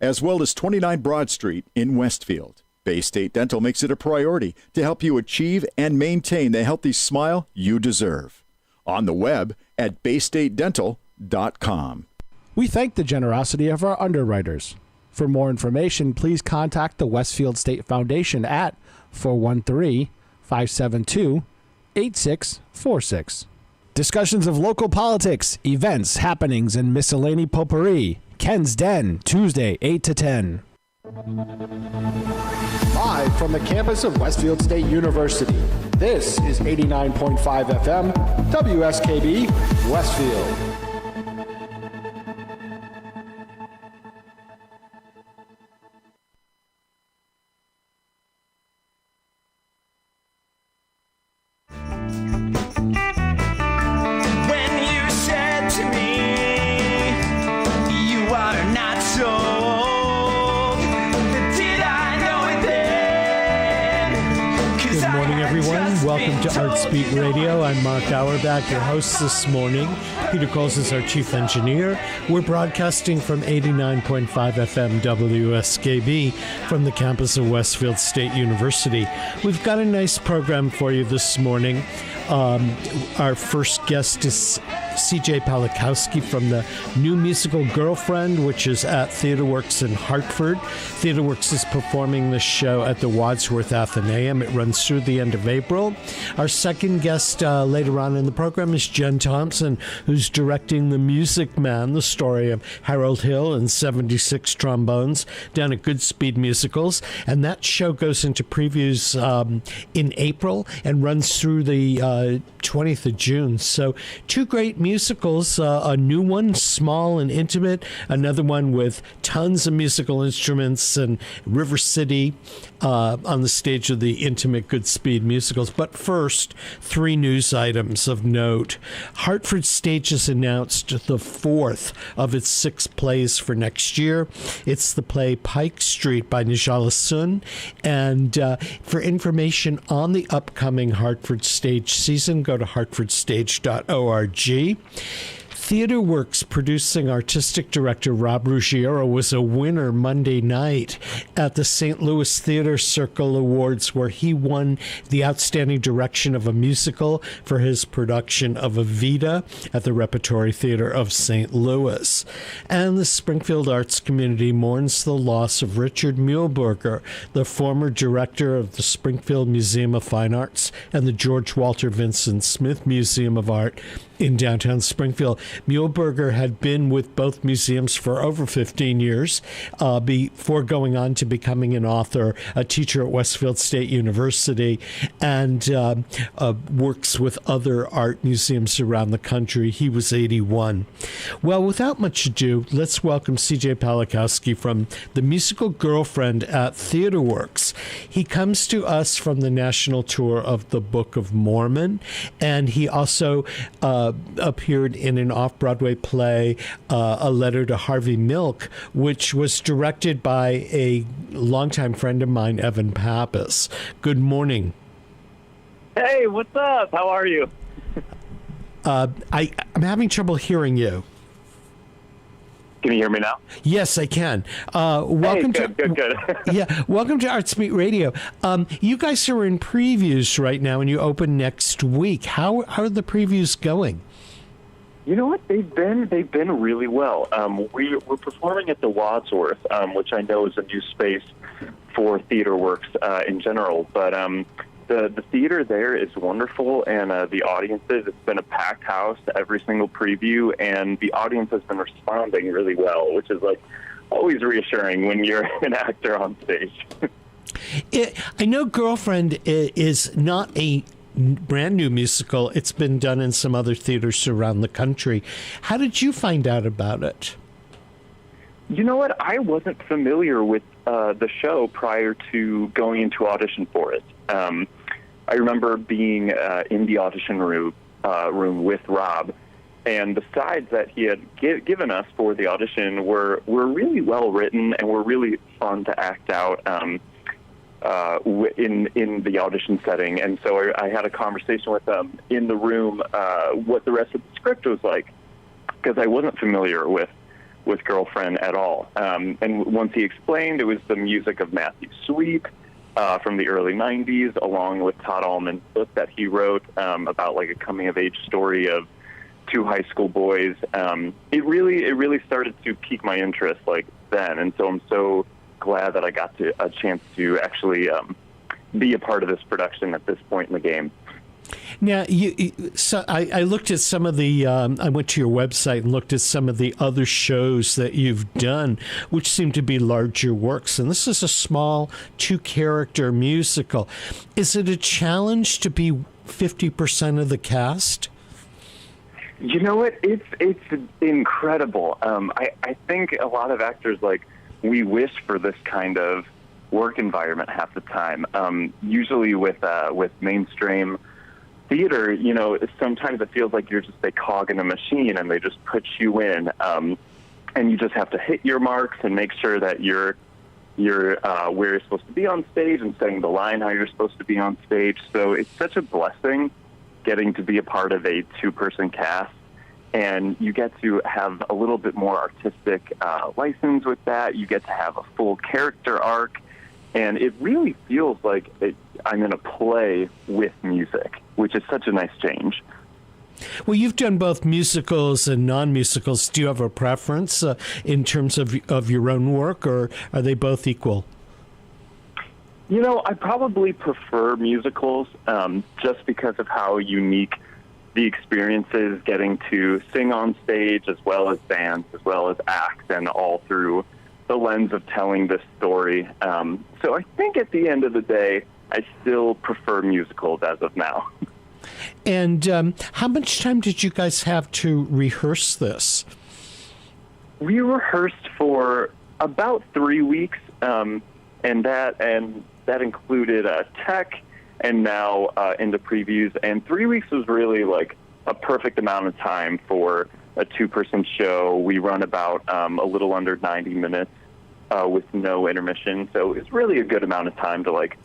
as well as 29 Broad Street in Westfield. Bay State Dental makes it a priority to help you achieve and maintain the healthy smile you deserve. On the web at baystatedental.com. We thank the generosity of our underwriters. For more information, please contact the Westfield State Foundation at 413-572-8646. Discussions of local politics, events, happenings, and miscellany potpourri. Ken's Den, Tuesday, 8 to 10. Live from the campus of Westfield State University, this is 89.5 FM, WSKB, Westfield. Welcome to Arts Beat Radio. I'm Mark Auerbach, your host this morning. Peter Coles is our chief engineer. We're broadcasting from 89.5 FM WSKB from the campus of Westfield State University. We've got a nice program for you this morning. Our first guest is CJ Palikowski from the new musical Girlfriend, which is at TheatreWorks in Hartford. TheatreWorks is performing this show at the Wadsworth Athenaeum. It runs through the end of April. Our second guest later on in the program is Jen Thompson, who's directing The Music Man, the story of Harold Hill and 76 trombones down at Goodspeed Musicals. And that show goes into previews in April and runs through the 20th of June. So two great musicals, a new one, small and intimate, another one with tons of musical instruments and River City on the stage of the intimate Goodspeed Musicals. But first, three news items of note. Hartford Stage has announced the fourth of its 6 plays for next year. It's the play Pike Street by Nijala Sun. And for information on the upcoming Hartford Stage season, go to hartfordstage.org. TheatreWorks producing artistic director Rob Ruggiero was a winner Monday night at the St. Louis Theater Circle Awards, where he won the Outstanding Direction of a Musical for his production of Evita at the Repertory Theater of St. Louis. And the Springfield arts community mourns the loss of Richard Muehlberger, the former director of the Springfield Museum of Fine Arts and the George Walter Vincent Smith Museum of Art in downtown Springfield. Muehlberger had been with both museums for over 15 years before going on to becoming an author, a teacher at Westfield State University, and works with other art museums around the country. He was 81. Well, without much ado, let's welcome CJ Palikowski from the musical Girlfriend at TheatreWorks. He comes to us from the national tour of the Book of Mormon, and he also appeared in an off-Broadway play, A Letter to Harvey Milk, which was directed by a longtime friend of mine, Evan Pappas. Good morning. Hey, what's up? How are you? I'm having trouble hearing you. Can you hear me now? Yes, I can. Welcome good. Yeah, welcome to Arts Beat Radio. You guys are in previews right now, and you open next week. How are the previews going? You know what? They've been really well. We're performing at the Wadsworth, which I know is a new space for TheatreWorks in general, but the theater there is wonderful, and the audiences, it's been a packed house every single preview, and the audience has been responding really well, which is like always reassuring when you're an actor on stage. I know Girlfriend is not a brand new musical. It's been done in some other theaters around the country. How did you find out about it? You know what? I wasn't familiar with the show prior to going into audition for it. I remember being in the audition room with Rob, and the sides that he had given us for the audition were really well written and were really fun to act out in the audition setting. And so I had a conversation with them in the room what the rest of the script was like, because I wasn't familiar with Girlfriend at all. And once he explained, it was the music of Matthew Sweet from the early 90s, along with Todd Allman's book that he wrote about like a coming-of-age story of two high school boys. It really started to pique my interest like then, and so I'm so glad that I got a chance to actually be a part of this production at this point in the game. Now, I looked at some of the, I went to your website and looked at some of the other shows that you've done, which seem to be larger works. And this is a small 2-character musical. Is it a challenge to be 50% of the cast? You know what? It's incredible. I think a lot of actors, like, we wish for this kind of work environment half the time. Usually with mainstream theater, you know, sometimes it feels like you're just a cog in a machine and they just put you in, and you just have to hit your marks and make sure that you're where you're supposed to be on stage and saying the line how you're supposed to be on stage. So it's such a blessing getting to be a part of a 2-person cast, and you get to have a little bit more artistic license with that. You get to have a full character arc, and it really feels like I'm in a play with music, which is such a nice change. Well, you've done both musicals and non-musicals. Do you have a preference in terms of your own work, or are they both equal? You know, I probably prefer musicals just because of how unique the experience is, getting to sing on stage as well as dance, as well as act, and all through the lens of telling this story. So I think at the end of the day, I still prefer musicals as of now. And how much time did you guys have to rehearse this? We rehearsed for about 3 weeks, and that included tech and now into previews. And 3 weeks was really like a perfect amount of time for a 2-person show. We run about a little under 90 minutes with no intermission, so it's really a good amount of time to like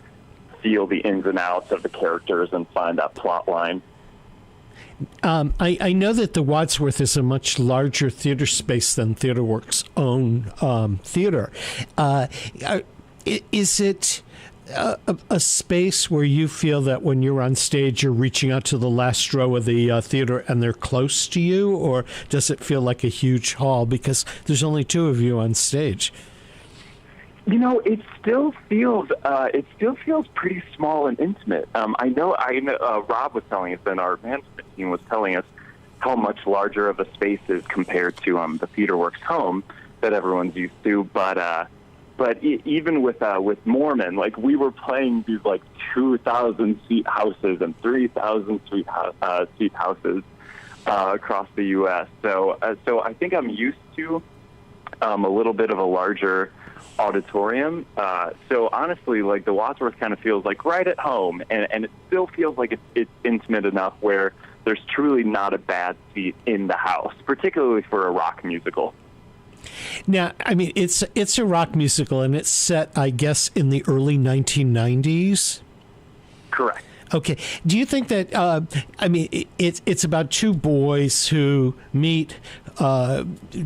feel the ins and outs of the characters and find that plot line. I know that the Wadsworth is a much larger theater space than TheaterWorks' own theater. Is it a space where you feel that when you're on stage, you're reaching out to the last row of the theater and they're close to you, or does it feel like a huge hall because there's only 2 of you on stage? You know, it still feels pretty small and intimate. I know. Rob was telling us, and our management team was telling us how much larger of a space is compared to the TheaterWorks home that everyone's used to. But even with Mormon, like we were playing these like 2,000 seat houses and 3,000 seat houses across the U.S. So I think I'm used to a little bit of a larger auditorium. So honestly, like the Wadsworth kind of feels like right at home, and it still feels like it's intimate enough where there's truly not a bad seat in the house, particularly for a rock musical. Now, I mean, it's a rock musical, and it's set, I guess, in the early 1990s? Correct. Okay. Do you think that, it's about 2 boys who meet,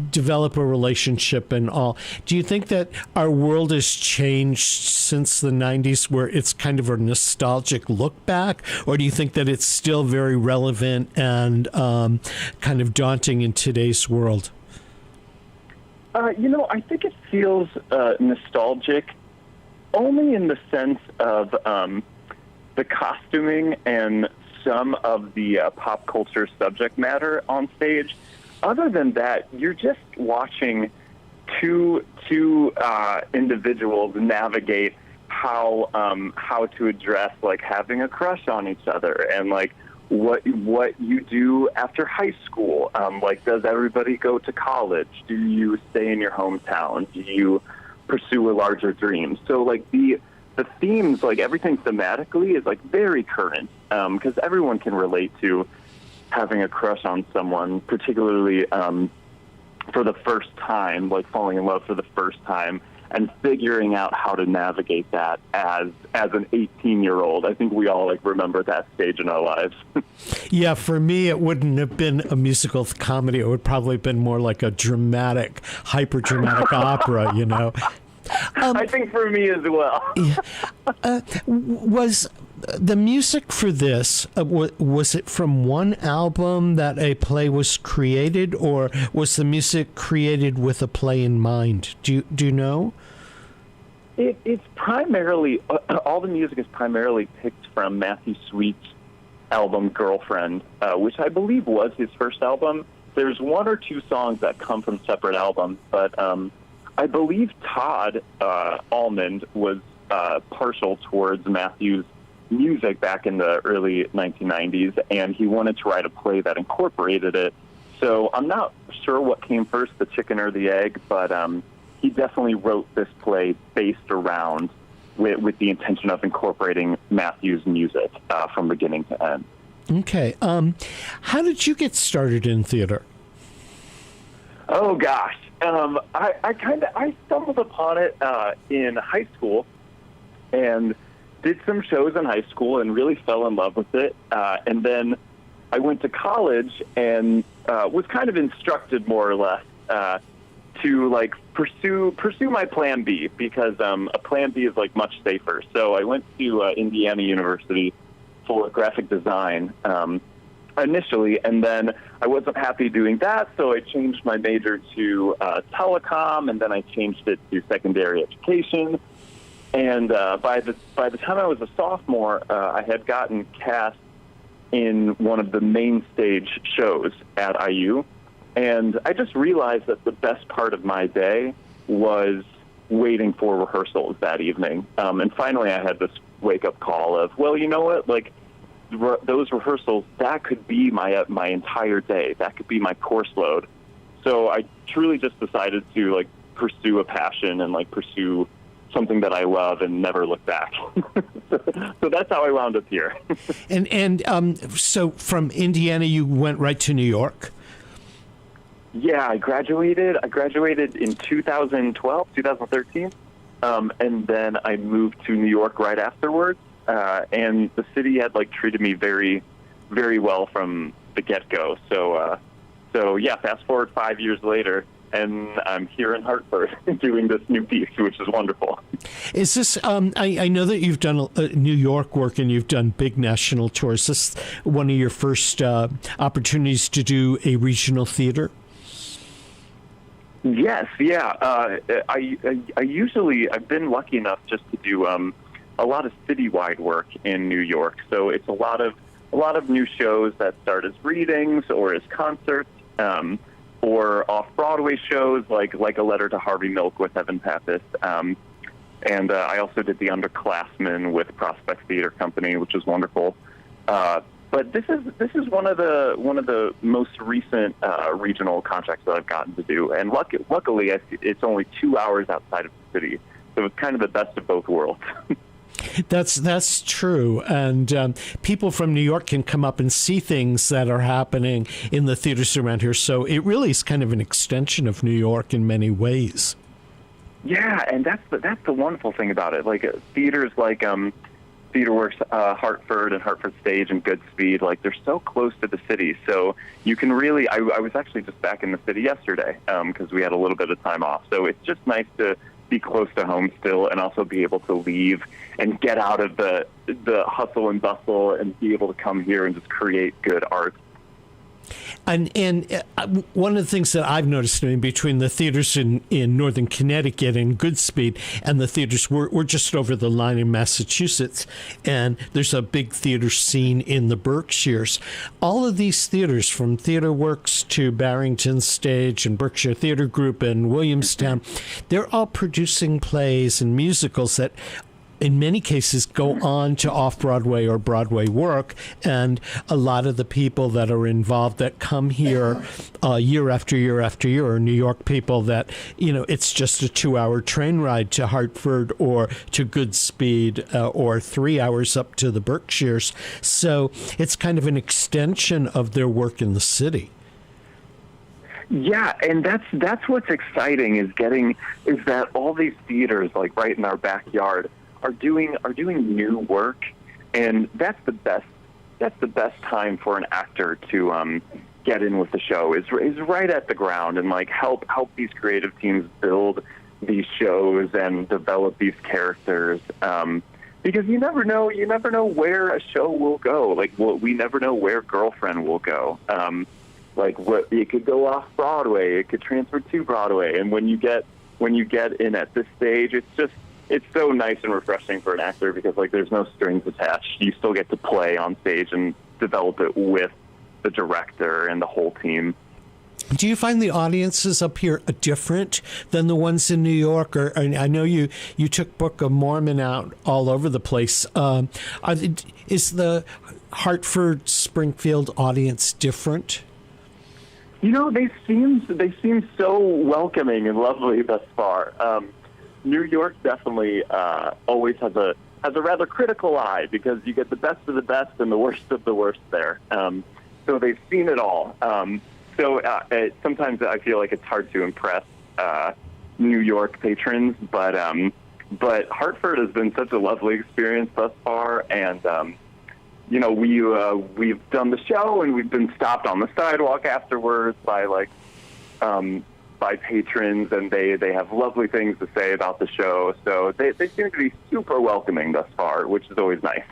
develop a relationship and all. Do you think that our world has changed since the 90s where it's kind of a nostalgic look back? Or do you think that it's still very relevant and kind of daunting in today's world? I think it feels nostalgic only in the sense of the costuming and some of the pop culture subject matter on stage. Other than that, you're just watching two individuals navigate how to address like having a crush on each other and like what you do after high school. Like, does everybody go to college? Do you stay in your hometown? Do you pursue a larger dream? So like the themes, like everything thematically is like very current, because everyone can relate to having a crush on someone, particularly for the first time, like falling in love for the first time, and figuring out how to navigate that as an 18-year-old. I think we all remember that stage in our lives. Yeah, for me, it wouldn't have been a musical comedy. It would probably have been more like a dramatic, hyper-dramatic opera, I think for me as well. Was the music for this, was it from one album that a play was created, or was the music created with a play in mind? Do you know? It's primarily, all the music is primarily picked from Matthew Sweet's album Girlfriend, which I believe was his first album. There's one or two songs that come from separate albums, but I believe Todd Almond was partial towards Matthew's music back in the early 1990s, and he wanted to write a play that incorporated it. So I'm not sure what came first, the chicken or the egg, but he definitely wrote this play based around with the intention of incorporating Matthew's music from beginning to end. Okay. How did you get started in theater? Oh, gosh. I stumbled upon it in high school and did some shows in high school and really fell in love with it. And then I went to college and was kind of instructed more or less to pursue my plan B, because a plan B is much safer. So I went to Indiana University for graphic design initially, and then I wasn't happy doing that, so I changed my major to telecom, and then I changed it to secondary education. And by the time I was a sophomore, I had gotten cast in one of the main stage shows at IU, and I just realized that the best part of my day was waiting for rehearsals that evening. And finally, I had this wake-up call of, well, you know what, those rehearsals, that could be my entire day. That could be my course load. So I truly just decided to pursue a passion and pursue something that I love and never look back. So that's how I wound up here. So from Indiana, you went right to New York? Yeah, I graduated in 2012, 2013. And then I moved to New York right afterwards. And the city had treated me very, very well from the get-go. So yeah, fast forward 5 years later, and I'm here in Hartford doing this new piece, which is wonderful. Is this, I know that you've done New York work and you've done big national tours. Is this one of your first opportunities to do a regional theater? Yes, yeah. I've been lucky enough just to do a lot of citywide work in New York. So it's a lot of new shows that start as readings or as concerts, or off-Broadway shows like A Letter to Harvey Milk with Evan Pappas. And I also did The Underclassmen with Prospect Theater Company, which is wonderful. But this is one of the most recent regional contracts that I've gotten to do, and luckily it's only 2 hours outside of the city, so it's kind of the best of both worlds. That's true, and people from New York can come up and see things that are happening in the theaters around here. So it really is kind of an extension of New York in many ways. Yeah, and that's the wonderful thing about it. Theaters TheaterWorks Hartford and Hartford Stage and Goodspeed, they're so close to the city. So you can really, I was actually just back in the city yesterday because we had a little bit of time off. So it's just nice to be close to home still and also be able to leave and get out of the hustle and bustle and be able to come here and just create good art. And one of the things that I've noticed between the theaters in northern Connecticut and Goodspeed and the theaters, we're just over the line in Massachusetts, and there's a big theater scene in the Berkshires. All of these theaters, from TheaterWorks to Barrington Stage and Berkshire Theater Group and Williamstown, they're all producing plays and musicals that in many cases go on to off-Broadway or Broadway work, and a lot of the people that are involved that come here year after year after year are New York people that, it's just a 2-hour train ride to Hartford or to Goodspeed or 3 hours up to the Berkshires. So it's kind of an extension of their work in the city. Yeah, and that's what's exciting is that all these theaters like right in our backyard are doing new work, and that's the best time for an actor to get in with the show is right at the ground and like help these creative teams build these shows and develop these characters. Because you never know where a show will go. Like, we never know where Girlfriend will go. Like, it could go off Broadway, it could transfer to Broadway, and when you get in at this stage, it's so nice and refreshing for an actor because like there's no strings attached. You still get to play on stage and develop it with the director and the whole team. Do you find the audiences up here different than the ones in New York? Or I know you took Book of Mormon out all over the place. Is the Hartford, Springfield audience different? You know, they seem so welcoming and lovely thus far. New York definitely always has a rather critical eye because you get the best of the best and the worst of the worst there. So they've seen it all. So sometimes I feel like it's hard to impress New York patrons, but Hartford has been such a lovely experience thus far, and you know, we've done the show and we've been stopped on the sidewalk afterwards by by patrons, and they have lovely things to say about the show. So they seem to be super welcoming thus far, which is always nice.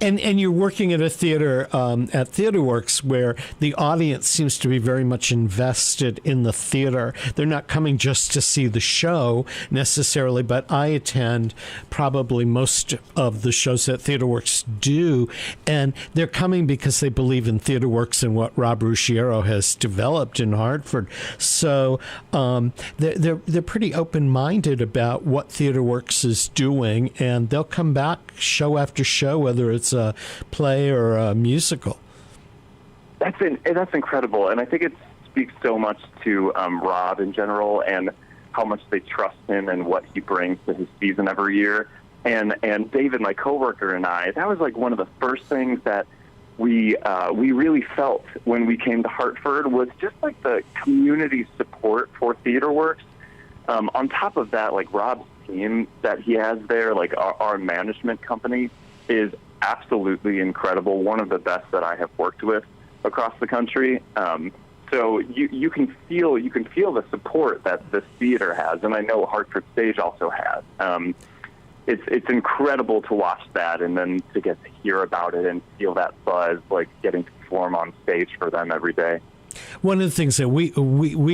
And you're working at a theater, at TheaterWorks, where the audience seems to be very much invested in the theater. They're not coming just to see the show necessarily, but I attend probably most of the shows that TheaterWorks do, and they're coming because they believe in TheaterWorks and what Rob Ruggiero has developed in Hartford. So they're pretty open-minded about what TheaterWorks is doing, and they'll come back show after show, whether it's a play or a musical. That's incredible, and I think it speaks so much to Rob in general and how much they trust him and what he brings to his season every year. And David, my coworker, and I, that was like one of the first things that we really felt when we came to Hartford was just like the community support for TheaterWorks. On top of that, like Rob's team that he has there, like our management company, is absolutely incredible. One of the best that I have worked with across the country. So you can feel the support that this theater has, and I know Hartford Stage also has. It's incredible to watch that, and then to get to hear about it and feel that buzz, like getting to perform on stage for them every day. One of the things that we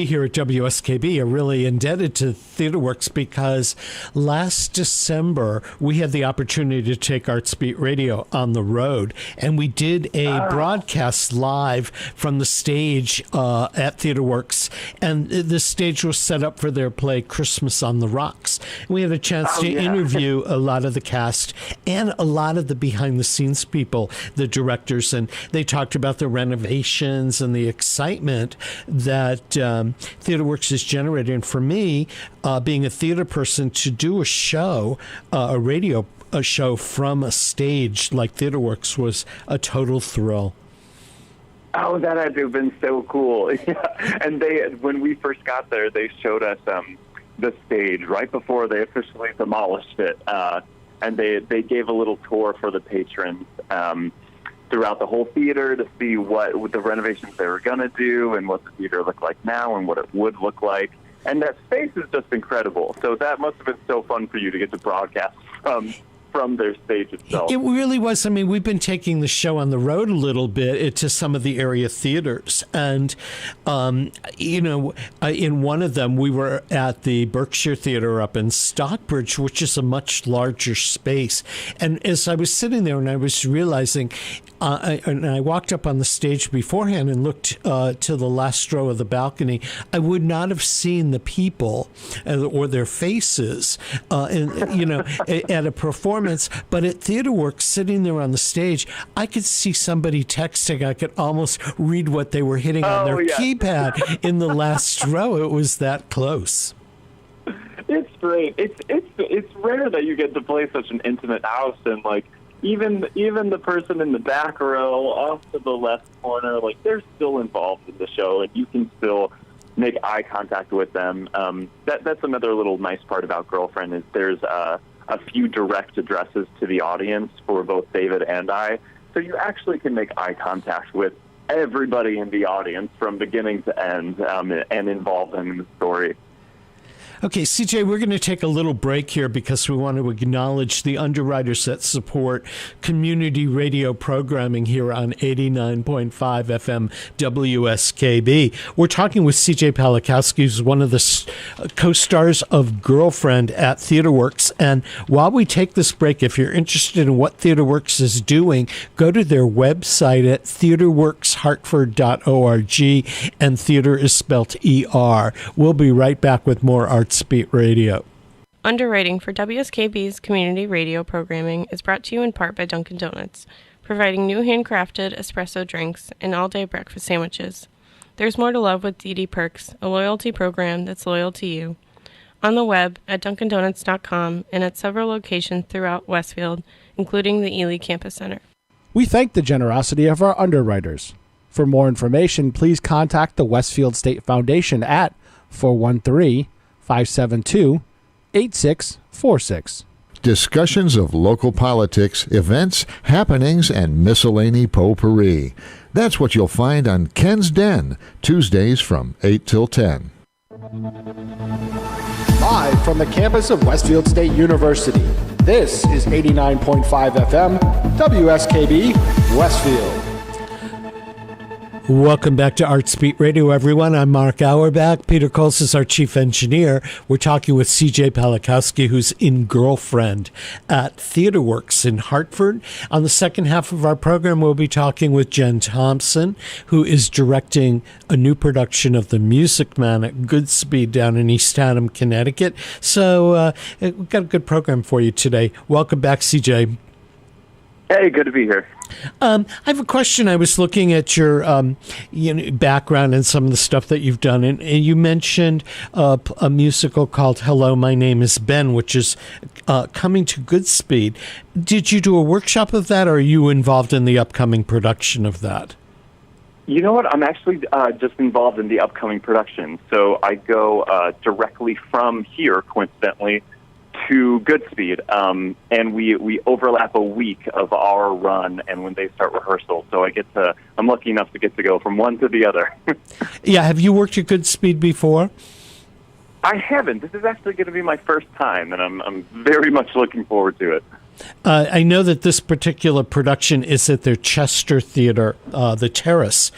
here at WSKB are really indebted to TheaterWorks because last December we had the opportunity to take Artsbeat Radio on the road, and we did a broadcast live from the stage at TheaterWorks, and the stage was set up for their play Christmas on the Rocks. We had a chance to interview a lot of the cast and a lot of the behind-the-scenes people, the directors, and they talked about the renovations and the excitement that TheaterWorks is generating. For me, being a theater person, to do a show, a show from a stage like TheaterWorks was a total thrill. Oh, that had to have been so cool. Yeah. And when we first got there, they showed us the stage right before they officially demolished it. And they gave a little tour for the patrons throughout the whole theater to see what the renovations they were going to do and what the theater looked like now and what it would look like. And that space is just incredible. So that must have been so fun for you to get to broadcast from their stage itself. It really was. I mean, we've been taking the show on the road a little bit to some of the area theaters. And, you know, in one of them, we were at the Berkshire Theater up in Stockbridge, which is a much larger space. And as I was sitting there and I was realizing, and I walked up on the stage beforehand and looked to the last row of the balcony, I would not have seen the people or their faces, you know, at a performance. But at TheaterWorks, sitting there on the stage, I could see somebody texting. I could almost read what they were hitting on their keypad in the last row. It was that close. It's great. It's rare that you get to play such an intimate house, and like even the person in the back row off to the left corner, like they're still involved in the show, and you can still make eye contact with them. That's another little nice part about Girlfriend is there's a few direct addresses to the audience for both David and I. So you actually can make eye contact with everybody in the audience from beginning to end and involve them in the story. Okay, CJ, we're going to take a little break here because we want to acknowledge the underwriters that support community radio programming here on 89.5 FM WSKB. We're talking with CJ Palakowski, who's one of the co-stars of Girlfriend at TheaterWorks. And while we take this break, if you're interested in what TheaterWorks is doing, go to their website at theaterworkshartford.org, and theater is spelled E-R. We'll be right back with more Arts Beat Radio. Underwriting for WSKB's community radio programming is brought to you in part by Dunkin' Donuts, providing new handcrafted espresso drinks and all-day breakfast sandwiches. There's more to love with DD Perks, a loyalty program that's loyal to you. On the web at DunkinDonuts.com and at several locations throughout Westfield, including the Ely Campus Center. We thank the generosity of our underwriters. For more information, please contact the Westfield State Foundation at 413-572-8646. Discussions of local politics, events, happenings, and miscellany potpourri. That's what you'll find on Ken's Den, Tuesdays from 8 till 10. Live from the campus of Westfield State University, this is 89.5 FM, WSKB, Westfield. Welcome back to Arts Beat Radio, everyone. I'm Mark Auerbach. Peter Coles is our chief engineer. We're talking with CJ Palakowski, who's in Girlfriend at TheaterWorks in Hartford. On the second half of our program, we'll be talking with Jen Thompson, who is directing a new production of The Music Man at Goodspeed down in East Haddam, Connecticut. So we've got a good program for you today. Welcome back, CJ. Hey, good to be here. I have a question. I was looking at your background and some of the stuff that you've done, and you mentioned a musical called Hello, My Name is Ben, which is coming to Goodspeed. Did you do a workshop of that, or are you involved in the upcoming production of that? You know what? I'm actually just involved in the upcoming production. So I go directly from here, coincidentally, to Goodspeed, and we overlap a week of our run and when they start rehearsal. So I'm lucky enough to get to go from one to the other. Yeah, have you worked at Goodspeed before? I haven't. This is actually going to be my first time, and I'm very much looking forward to it. I know that this particular production is at their Chester Theater, the Terrace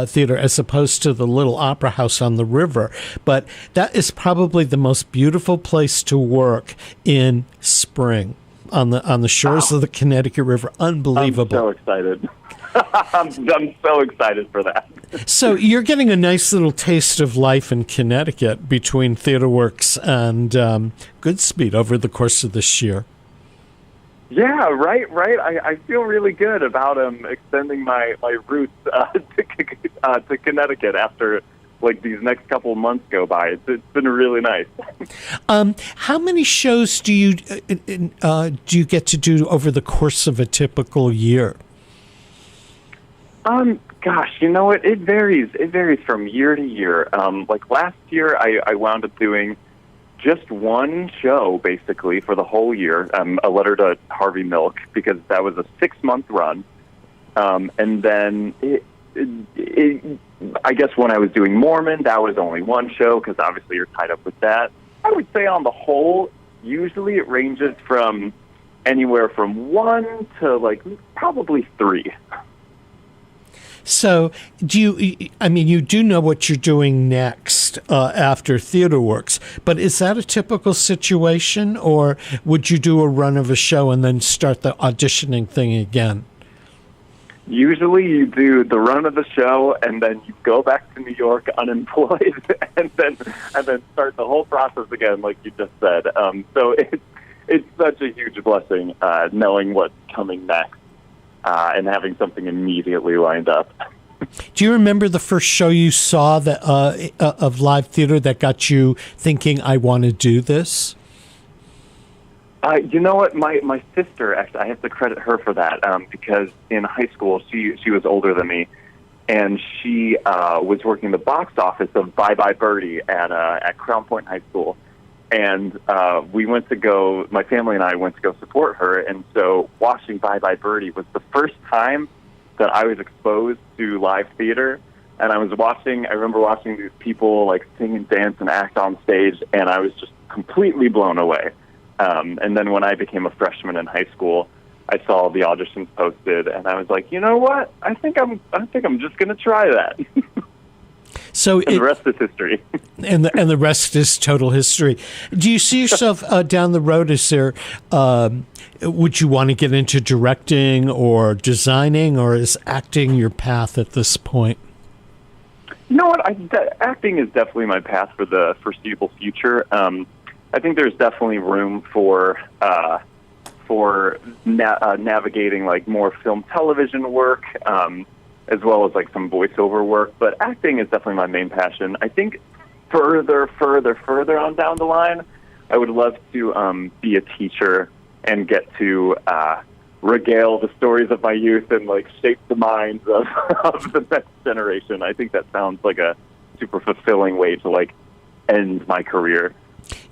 Theater, as opposed to the little opera house on the river. But that is probably the most beautiful place to work in spring on the shores of the Connecticut River. Unbelievable. I'm so excited. I'm so excited for that. So you're getting a nice little taste of life in Connecticut between TheaterWorks and Goodspeed over the course of this year. Yeah, right. I feel really good about extending my roots to Connecticut after these next couple of months go by. It's been really nice. How many shows do you get to do over the course of a typical year? Gosh, you know what? It varies. It varies from year to year. Last year, I wound up doing just one show, basically, for the whole year, a letter to Harvey Milk, because that was a 6-month run. And then, I guess when I was doing Mormon, that was only one show, because obviously you're tied up with that. I would say on the whole, usually it ranges from anywhere from 1 to, probably 3. So, you do know what you're doing next after TheaterWorks, but is that a typical situation, or would you do a run of a show and then start the auditioning thing again? Usually you do the run of the show, and then you go back to New York unemployed, and then start the whole process again, like you just said. So it's such a huge blessing knowing what's coming next. And having something immediately lined up. Do you remember the first show you saw that of live theater that got you thinking, I want to do this? You know what? My sister, actually, I have to credit her for that, because in high school, she was older than me, and she was working the box office of Bye Bye Birdie at Crown Point High School. And we went to go, my family and I went to go support her, and so watching Bye Bye Birdie was the first time that I was exposed to live theater. And I remember watching these people like sing and dance and act on stage, and I was just completely blown away. And then when I became a freshman in high school, I saw the auditions posted, and I was like, you know what? I think I'm just going to try that. So the rest is history. and the rest is total history. Do you see yourself down the road? Is there? Would you want to get into directing or designing, or is acting your path at this point? You know what? Acting is definitely my path for the foreseeable future. I think there's definitely room for navigating like more film, television work, as well as like some voiceover work. But acting is definitely my main passion. I think further on down the line, I would love to be a teacher and get to regale the stories of my youth and like shape the minds of the next generation. I think that sounds like a super fulfilling way to like end my career.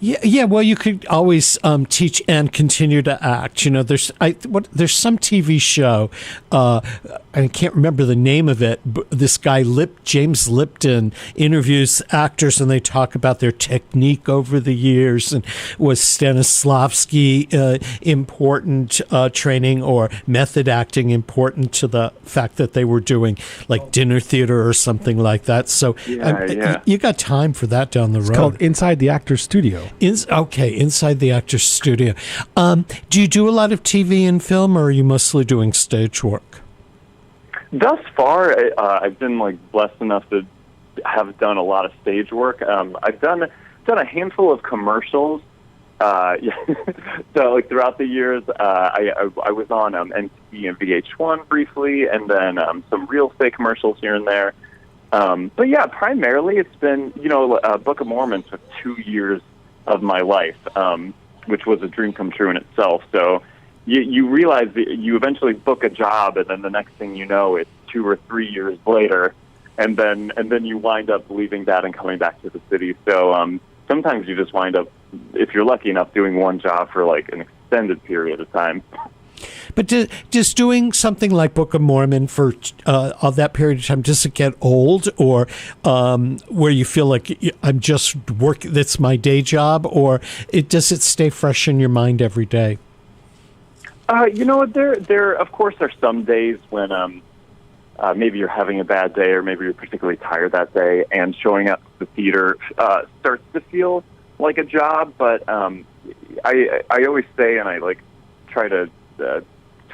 Yeah. Well, you could always teach and continue to act. You know, there's some TV show. I can't remember the name of it. But this guy James Lipton interviews actors, and they talk about their technique over the years. And was Stanislavski important training or method acting important to the fact that they were doing like dinner theater or something like that? So you got time for that down the road. It's called Inside the Actor's Studio. Inside the Actor's Studio. Do you do a lot of TV and film, or are you mostly doing stage work? Thus far, I've been like blessed enough to have done a lot of stage work. I've done a handful of commercials. So like throughout the years, I was on MTV and VH1 briefly, and then some real estate commercials here and there. But yeah, primarily it's been, Book of Mormon took 2 years of my life, which was a dream come true in itself. So you realize that you eventually book a job, and then the next thing you know, it's 2 or 3 years later, and then you wind up leaving that and coming back to the city. So sometimes you just wind up, if you're lucky enough, doing one job for like an extended period of time. But does doing something like Book of Mormon for all that period of time, does it get old, or where you feel like I'm just working, that's my day job, or does it stay fresh in your mind every day? There of course are some days when maybe you're having a bad day, or maybe you're particularly tired that day, and showing up to the theater starts to feel like a job. But I always say, and I like try to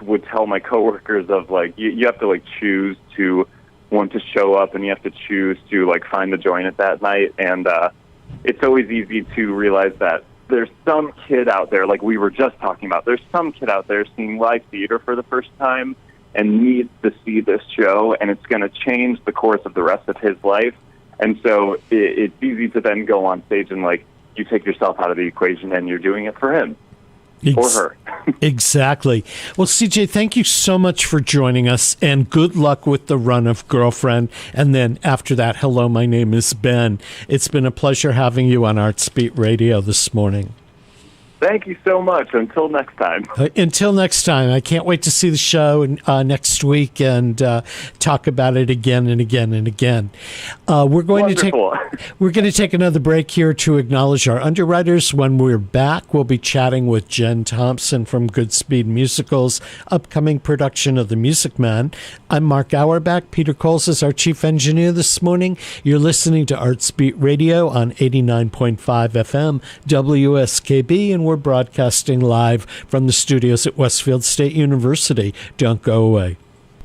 would tell my coworkers of like you have to like choose to want to show up, and you have to choose to like find the joy in it that night. And it's always easy to realize that there's some kid out there, like we were just talking about, there's some kid out there seeing live theater for the first time and needs to see this show, and it's going to change the course of the rest of his life. And so it's easy to then go on stage and like you take yourself out of the equation and you're doing it for him. Or her. Exactly. Well, CJ, thank you so much for joining us, and good luck with the run of Girlfriend. And then after that, hello, my name is Ben. It's been a pleasure having you on Artsbeat Radio this morning. Thank you so much. Until next time. Until next time. I can't wait to see the show next week and talk about it again and again and again. We're going to take another break here to acknowledge our underwriters. When we're back, we'll be chatting with Jen Thompson from Goodspeed Musicals' upcoming production of The Music Man. I'm Mark Auerbach. Peter Coles is our chief engineer this morning. You're listening to Artsbeat Radio on 89.5 FM WSKB, and we're broadcasting live from the studios at Westfield State University. Don't go away.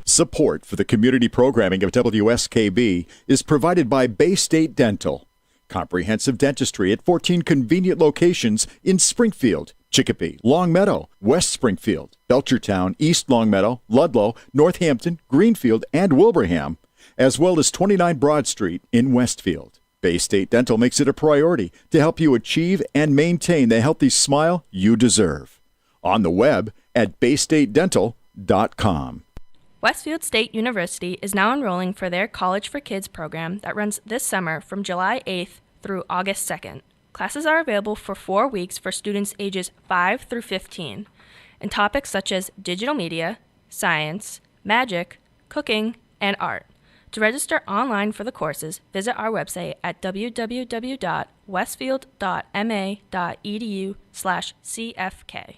Support for the community programming of WSKB is provided by Bay State Dental. Comprehensive dentistry at 14 convenient locations in Springfield, Chicopee, Longmeadow, West Springfield, Belchertown, East Longmeadow, Ludlow, Northampton, Greenfield, and Wilbraham, as well as 29 Broad Street in Westfield. Bay State Dental makes it a priority to help you achieve and maintain the healthy smile you deserve. On the web at baystatedental.com. Westfield State University is now enrolling for their College for Kids program that runs this summer from July 8th through August 2nd. Classes are available for 4 weeks for students ages 5 through 15 in topics such as digital media, science, magic, cooking, and art. To register online for the courses, visit our website at www.westfield.ma.edu/CFK.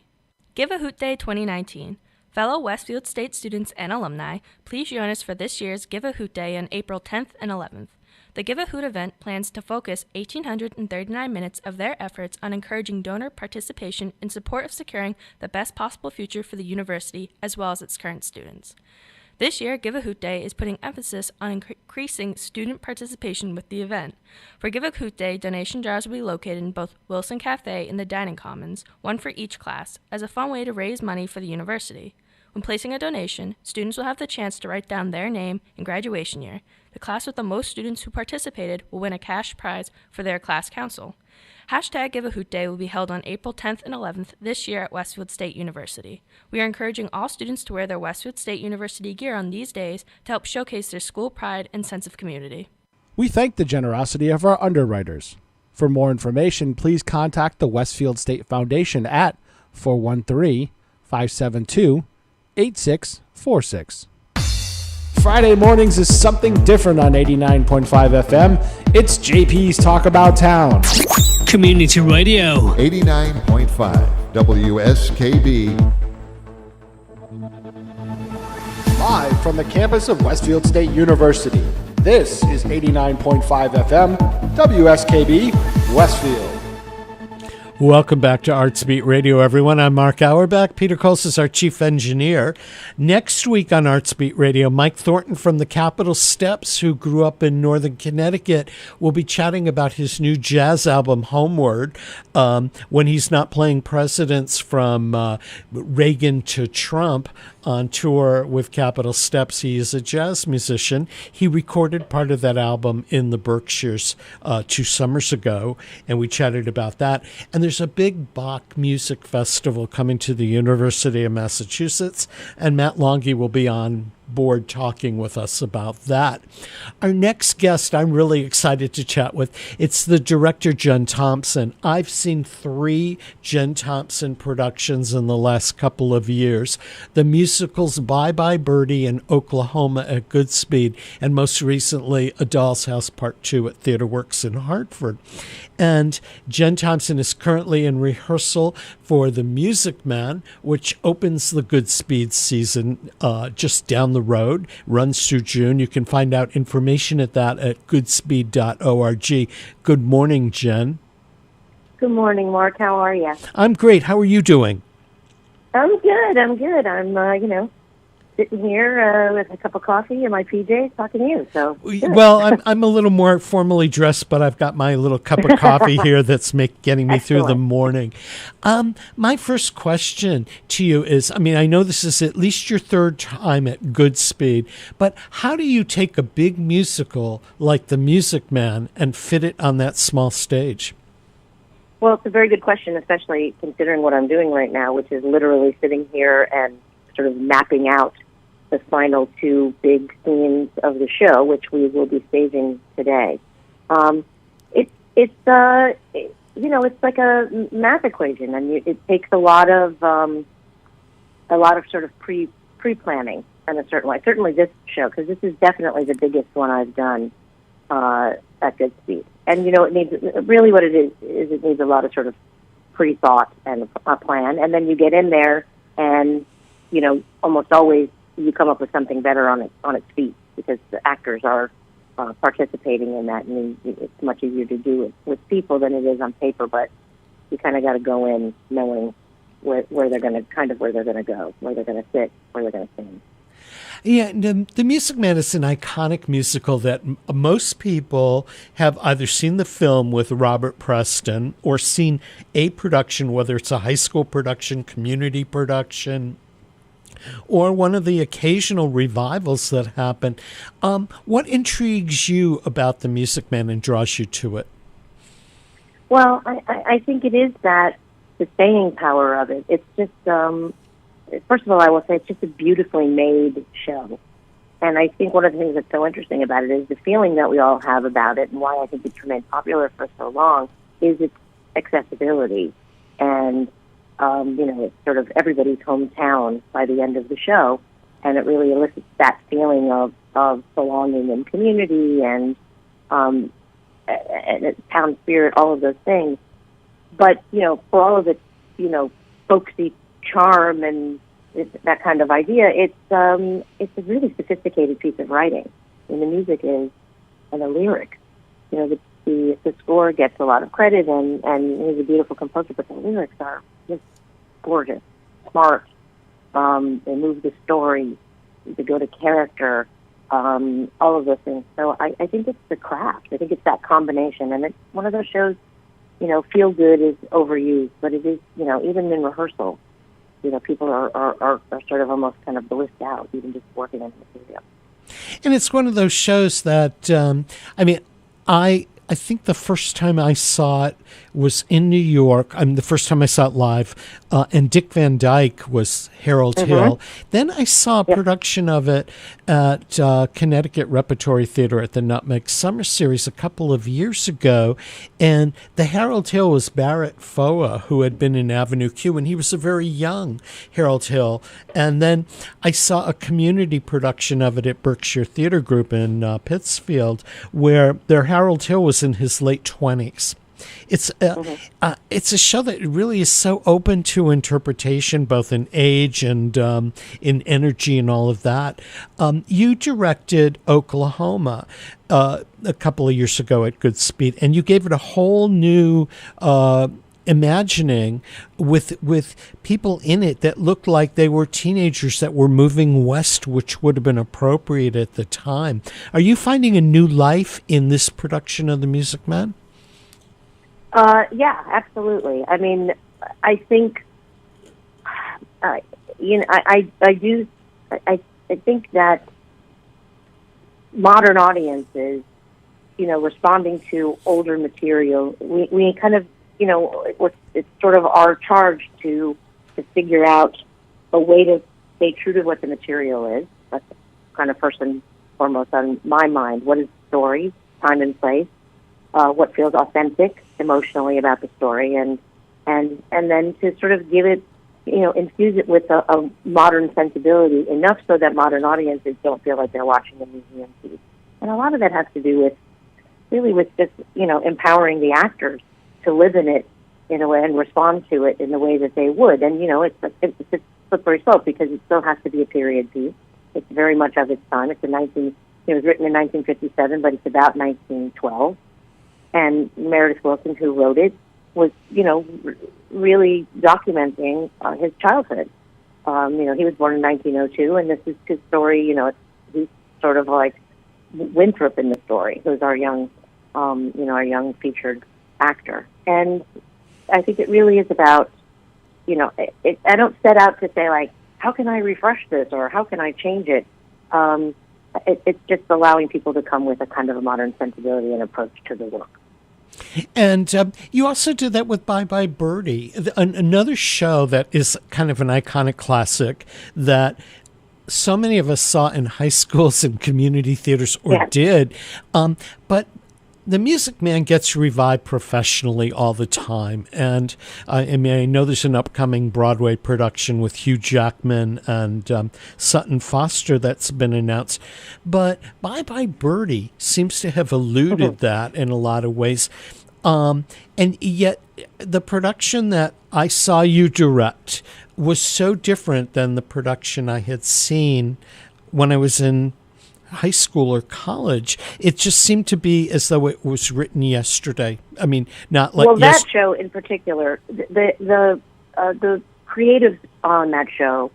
Give a Hoot Day 2019. Fellow Westfield State students and alumni, please join us for this year's Give a Hoot Day on April 10th and 11th. The Give a Hoot event plans to focus 1,839 minutes of their efforts on encouraging donor participation in support of securing the best possible future for the university as well as its current students. This year, Give a Hoot Day is putting emphasis on increasing student participation with the event. For Give a Hoot Day, donation jars will be located in both Wilson Cafe and the Dining Commons, one for each class, as a fun way to raise money for the university. When placing a donation, students will have the chance to write down their name and graduation year. The class with the most students who participated will win a cash prize for their class council. Hashtag Give a Hoot Day will be held on April 10th and 11th this year at Westfield State University. We are encouraging all students to wear their Westfield State University gear on these days to help showcase their school pride and sense of community. We thank the generosity of our underwriters. For more information, please contact the Westfield State Foundation at 413-572-8646. Friday mornings is something different on 89.5 FM. It's JP's Talk About Town. Community Radio. 89.5 WSKB. Live from the campus of Westfield State University. This is 89.5 FM, WSKB, Westfield. Welcome back to Arts Beat Radio, everyone. I'm Mark Auerbach. Peter Coles is our chief engineer. Next week on Arts Beat Radio, Mike Thornton from the Capitol Steps, who grew up in northern Connecticut, will be chatting about his new jazz album, Homeward, when he's not playing presidents from Reagan to Trump on tour with Capitol Steps. He is a jazz musician. He recorded part of that album in the Berkshires 2 summers ago, and we chatted about that. And there's a big Bach music festival coming to the University of Massachusetts, and Matt Longy will be on board talking with us about that. Our next guest I'm really excited to chat with. It's the director, Jen Thompson. I've seen 3 Jen Thompson productions in the last couple of years. The musicals Bye Bye Birdie in Oklahoma at Goodspeed, and most recently A Doll's House Part 2 at Theater Works in Hartford. And Jen Thompson is currently in rehearsal for The Music Man, which opens the Goodspeed season just down the road, runs through June. You can find out information at that at goodspeed.org. Good morning, Jen. Good morning, Mark. How are you? I'm great. How are you doing? I'm good. I'm sitting here with a cup of coffee and my PJs talking to you. So good. Well, I'm a little more formally dressed, but I've got my little cup of coffee here that's getting me through the morning. My first question to you is, I know this is at least your 3rd time at Goodspeed, but how do you take a big musical like The Music Man and fit it on that small stage? Well, it's a very good question, especially considering what I'm doing right now, which is literally sitting here and sort of mapping out the final 2 big scenes of the show, which we will be staging today. It's like a math equation, and it takes a lot of sort of pre-planning in a certain way. Certainly this show, because this is definitely the biggest one I've done at Goodspeed. And it needs really what it is it needs a lot of sort of pre-thought and a plan, and then you get in there and almost always you come up with something better on its feet because the actors are participating in that, and it's much easier to do it with people than it is on paper. But you kind of got to go in knowing where they're going to go, where they're going to sit, where they're going to sing. Yeah, The Music Man is an iconic musical that most people have either seen the film with Robert Preston or seen a production, whether it's a high school production, community production, or one of the occasional revivals that happen. What intrigues you about The Music Man and draws you to it? Well, I think it is that the staying power of it. It's just first of all, I will say it's just a beautifully made show. And I think one of the things that's so interesting about it is the feeling that we all have about it, and why I think it's remained popular for so long is its accessibility. And, it's sort of everybody's hometown by the end of the show. And it really elicits that feeling of belonging and community and town spirit, all of those things. But, for all of its, folksy charm and that kind of idea, it's a really sophisticated piece of writing. And the music is, and the lyrics. The score gets a lot of credit, and he's a beautiful composer, but the lyrics are just gorgeous, smart. They move the story, they go to character, all of those things. So I think it's the craft. I think it's that combination. And it's one of those shows, feel good is overused, but it is, even in rehearsal, people are sort of almost kind of blissed out, even just working on the material. And it's one of those shows that, I think the first time I saw it was in New York. The first time I saw it live, and Dick Van Dyke was Harold Hill. Then I saw a production of it at Connecticut Repertory Theater at the Nutmeg Summer Series a couple of years ago, and the Harold Hill was Barrett Foa, who had been in Avenue Q, and he was a very young Harold Hill. And then I saw a community production of it at Berkshire Theater Group in Pittsfield, where their Harold Hill was in his late 20s. It's a show that really is so open to interpretation, both in age and in energy and all of that. You directed Oklahoma a couple of years ago at Goodspeed, and you gave it a whole new imagining with people in it that looked like they were teenagers that were moving west, which would have been appropriate at the time. Are you finding a new life in this production of The Music Man? Yeah, absolutely. I mean, I think, I think that modern audiences, responding to older material, we kind of, it's sort of our charge to figure out a way to stay true to what the material is. That's kind of first and foremost on my mind. What is the story, time and place? What feels authentic emotionally about the story, and then to sort of give it, infuse it with a modern sensibility enough so that modern audiences don't feel like they're watching a museum piece. And a lot of that has to do with just, empowering the actors to live in it in a way and respond to it in the way that they would. And, it's a slippery slope because it still has to be a period piece. It's very much of its time. It was written in 1957, but it's about 1912. And Meredith Wilson, who wrote it, was, really documenting his childhood. He was born in 1902, and this is his story. He's sort of like Winthrop in the story, who's our young featured actor. And I think it really is about, I don't set out to say, like, how can I refresh this or how can I change it? It's just allowing people to come with a kind of a modern sensibility and approach to the work. And you also did that with Bye Bye Birdie, another show that is kind of an iconic classic that so many of us saw in high schools and community theaters did. But The Music Man gets revived professionally all the time. And I know there's an upcoming Broadway production with Hugh Jackman and Sutton Foster that's been announced. But Bye Bye Birdie seems to have eluded that in a lot of ways. And yet the production that I saw you direct was so different than the production I had seen when I was in high school or college. It just seemed to be as though it was written yesterday. I mean, not like that show in particular, the creatives on that show,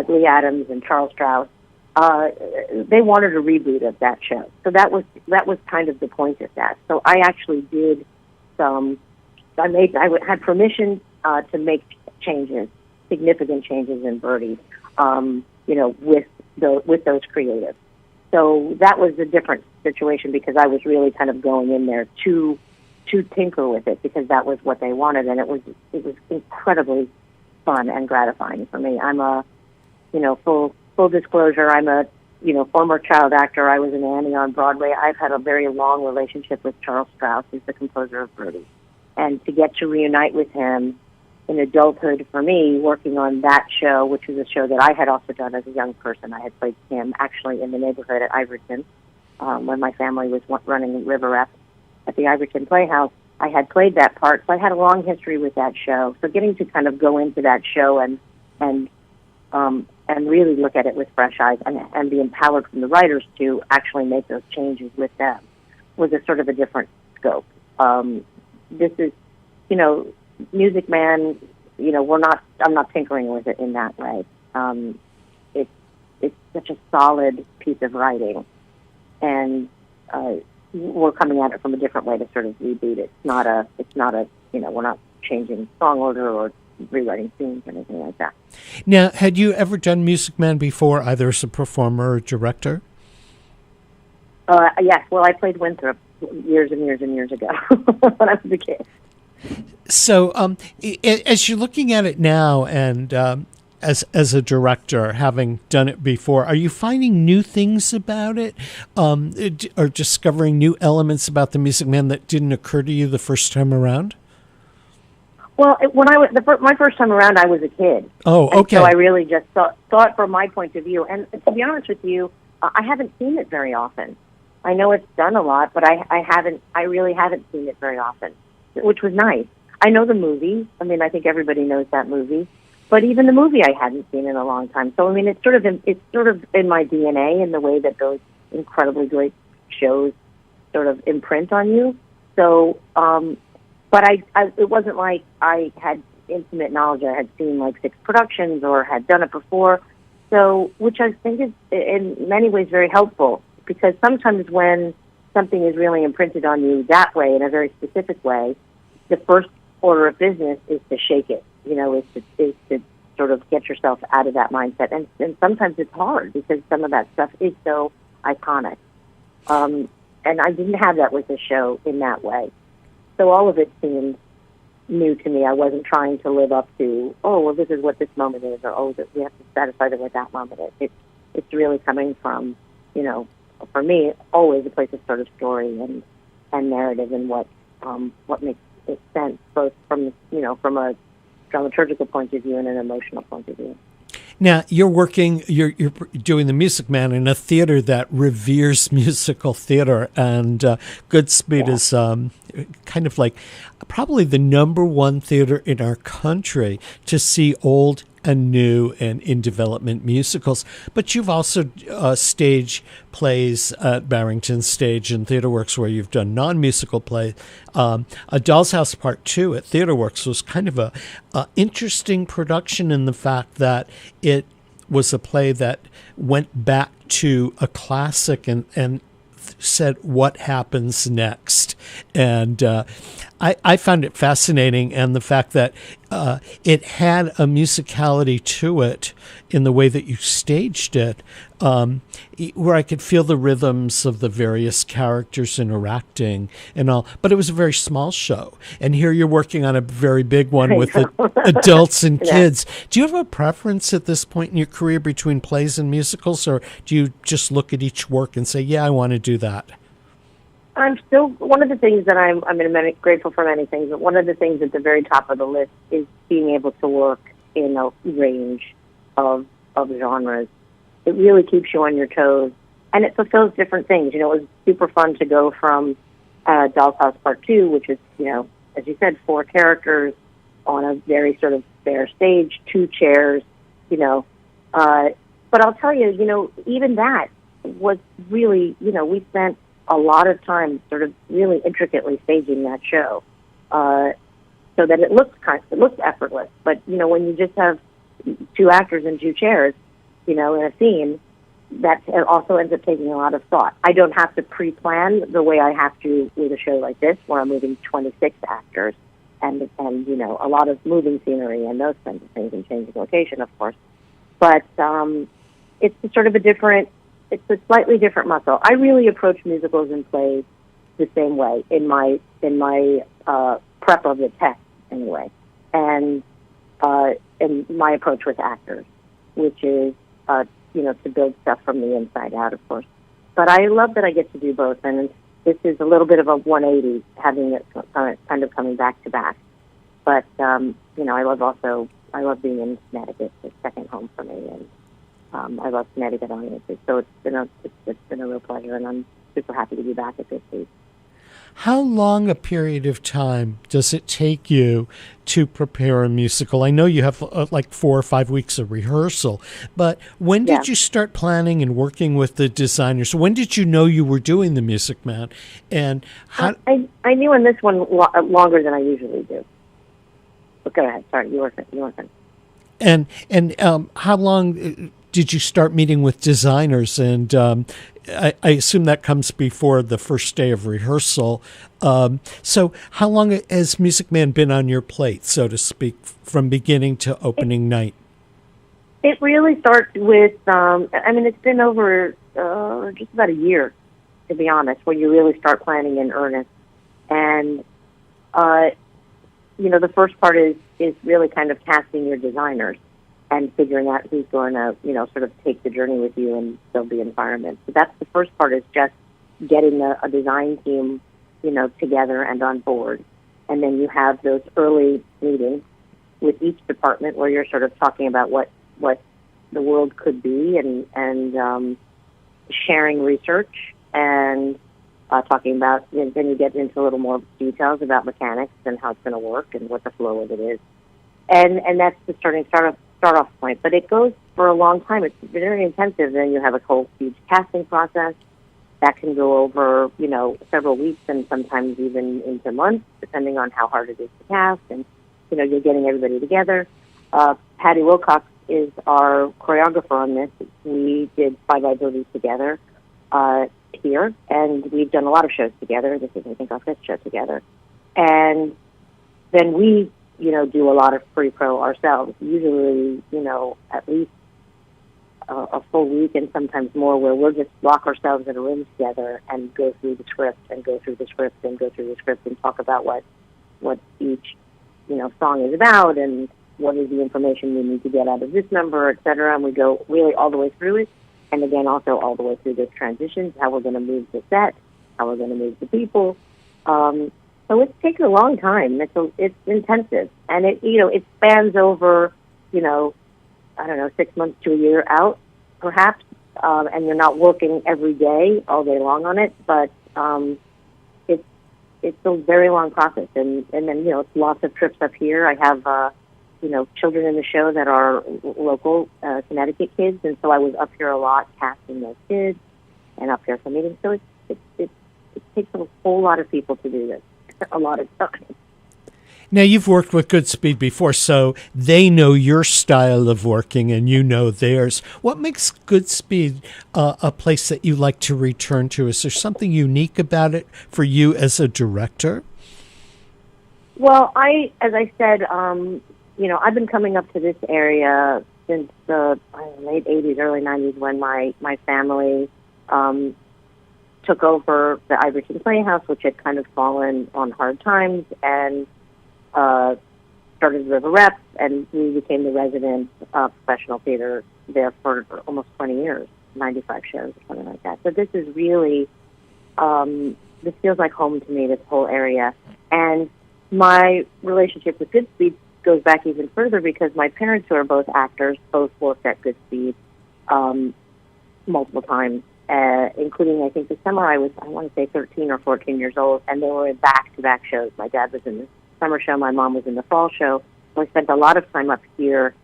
Lee Adams and Charles Strauss, they wanted a reboot of that show. So that was kind of the point of that. So I actually did I had permission to make changes, significant changes in Birdie, with those creatives. So that was a different situation because I was really kind of going in there to tinker with it because that was what they wanted, and it was incredibly fun and gratifying for me. I'm a, full disclosure, I'm a, former child actor. I was an Annie on Broadway. I've had a very long relationship with Charles Strauss, who's the composer of Birdie. And to get to reunite with him in adulthood for me, working on that show, which is a show that I had also done as a young person. I had played him actually in the neighborhood at Iverton when my family was running River Rep at the Iverton Playhouse. I had played that part, so I had a long history with that show. So getting to kind of go into that show and really look at it with fresh eyes and be empowered from the writers to actually make those changes with them was a sort of a different scope. This is, Music Man, I'm not tinkering with it in that way. It's such a solid piece of writing, and we're coming at it from a different way to sort of reboot it. It's not a, we're not changing song order or rewriting scenes or anything like that. Now, had you ever done Music Man before, either as a performer or director? Yes. Well, I played Winthrop years and years and years ago when I was a kid. So, as you're looking at it now, and as a director, having done it before, are you finding new things about it, or discovering new elements about the Music Man that didn't occur to you the first time around? Well, when my first time around, I was a kid. Oh, okay. And so I really just saw it from my point of view. And to be honest with you, I haven't seen it very often. I know it's done a lot, but I really haven't seen it very often, which was nice. I know the movie. I mean, I think everybody knows that movie. But even the movie I hadn't seen in a long time. So, I mean, it's sort of in my DNA in the way that those incredibly great shows sort of imprint on you. So, but it wasn't like I had intimate knowledge. I had seen like 6 productions or had done it before. So, which I think is in many ways very helpful, because sometimes when something is really imprinted on you that way, in a very specific way, the first order of business is to shake it, is to sort of get yourself out of that mindset. And sometimes it's hard because some of that stuff is so iconic. And I didn't have that with the show in that way. So all of it seemed new to me. I wasn't trying to live up to, this is what this moment is, or, we have to satisfy them with that moment. It's really coming from, for me, always a place of sort of story and narrative and what makes it sense, both from, from a dramaturgical point of view and an emotional point of view. Now, you're doing the Music Man in a theater that reveres musical theater, and Goodspeed is kind of like probably the #1 theater in our country to see old and new and in development musicals. But you've also staged plays at Barrington Stage and TheaterWorks, where you've done non-musical plays. A Doll's House Part 2 at TheaterWorks was kind of a interesting production in the fact that it was a play that went back to a classic and said, what happens next? And I found it fascinating, and the fact that it had a musicality to it in the way that you staged it, where I could feel the rhythms of the various characters interacting and all. But it was a very small show, and here you're working on a very big one with adults and kids. Do you have a preference at this point in your career between plays and musicals, or do you just look at each work and say, yeah, I want to do that? I'm still, one of the things that I'm grateful for many things, but one of the things at the very top of the list is being able to work in a range of genres. It really keeps you on your toes, and it fulfills different things. It was super fun to go from Doll's House Part 2, which is, as you said, 4 characters on a very sort of bare stage, 2 chairs, but I'll tell you, even that was really, we spent a lot of time sort of really intricately staging that show, so that it looks effortless. But when you just have 2 actors in 2 chairs, in a scene, that also ends up taking a lot of thought. I don't have to pre-plan the way I have to with a show like this, where I'm moving 26 actors and a lot of moving scenery and those kinds of things, and changing location, of course. But it's sort of it's a slightly different muscle. I really approach musicals and plays the same way in my prep of the text, anyway. And in my approach with actors, which is, to build stuff from the inside out, of course. But I love that I get to do both, and this is a little bit of a 180, having it kind of coming back to back. But, I love being in Connecticut. It's second home for me, and I love Connecticut audiences. So it's been a real pleasure, and I'm super happy to be back at this week. How long a period of time does it take you to prepare a musical? I know you have like 4 or 5 weeks of rehearsal, but when did you start planning and working with the designers? When did you know you were doing The Music Man? And how? I knew on this one longer than I usually do. But go ahead. Sorry, you were saying. And how long did you start meeting with designers? And I assume that comes before the first day of rehearsal. So how long has Music Man been on your plate, so to speak, from beginning to opening night? It really starts with, it's been over just about a year, to be honest, where you really start planning in earnest. And, the first part is really kind of casting your designers and figuring out who's going to, sort of take the journey with you and build the environment. So that's the first part, is just getting a design team, together and on board. And then you have those early meetings with each department where you're sort of talking about what the world could be and sharing research and talking about, then you get into a little more details about mechanics and how it's going to work and what the flow of it is. And that's the start off point, but it goes for a long time. It's very intensive. Then you have a whole huge casting process that can go over, several weeks and sometimes even into months, depending on how hard it is to cast. And, you're getting everybody together. Patty Wilcox is our choreographer on this. We did Five Eyed Movies together here, and we've done a lot of shows together. This is, I think, our 5th show together. And then we do a lot of pre-pro ourselves, usually, at least a full week and sometimes more, where we'll just lock ourselves in a room together and go through the script and go through the script and go through the script and talk about what each, song is about and what is the information we need to get out of this number, et cetera. And we go really all the way through it. And again, also all the way through the transitions, how we're going to move the set, how we're going to move the people. So it's taken a long time. It's intensive, and it spans over, 6 months to a year out, perhaps. And you're not working every day, all day long on it, but it's a very long process. And then it's lots of trips up here. I have children in the show that are local Connecticut kids, and so I was up here a lot casting those kids, and up here for meetings. So it takes a whole lot of people to do this. A lot of time. Now, you've worked with Goodspeed before, so they know your style of working and you know theirs. What makes Goodspeed a place that you like to return to? Is there something unique about it for you as a director? Well, as I said, I've been coming up to this area since the late 80s, early 90s, when my family took over the Iverson Playhouse, which had kind of fallen on hard times, and started River Reps, and we became the resident professional theater there for almost 20 years, 95 shows or something like that. So this is really, this feels like home to me, this whole area. And my relationship with Goodspeed goes back even further, because my parents, who are both actors, both worked at Goodspeed multiple times. Including, I think, the summer I want to say 13 or 14 years old, and they were in back-to-back shows. My dad was in the summer show, my mom was in the fall show. So I spent a lot of time up here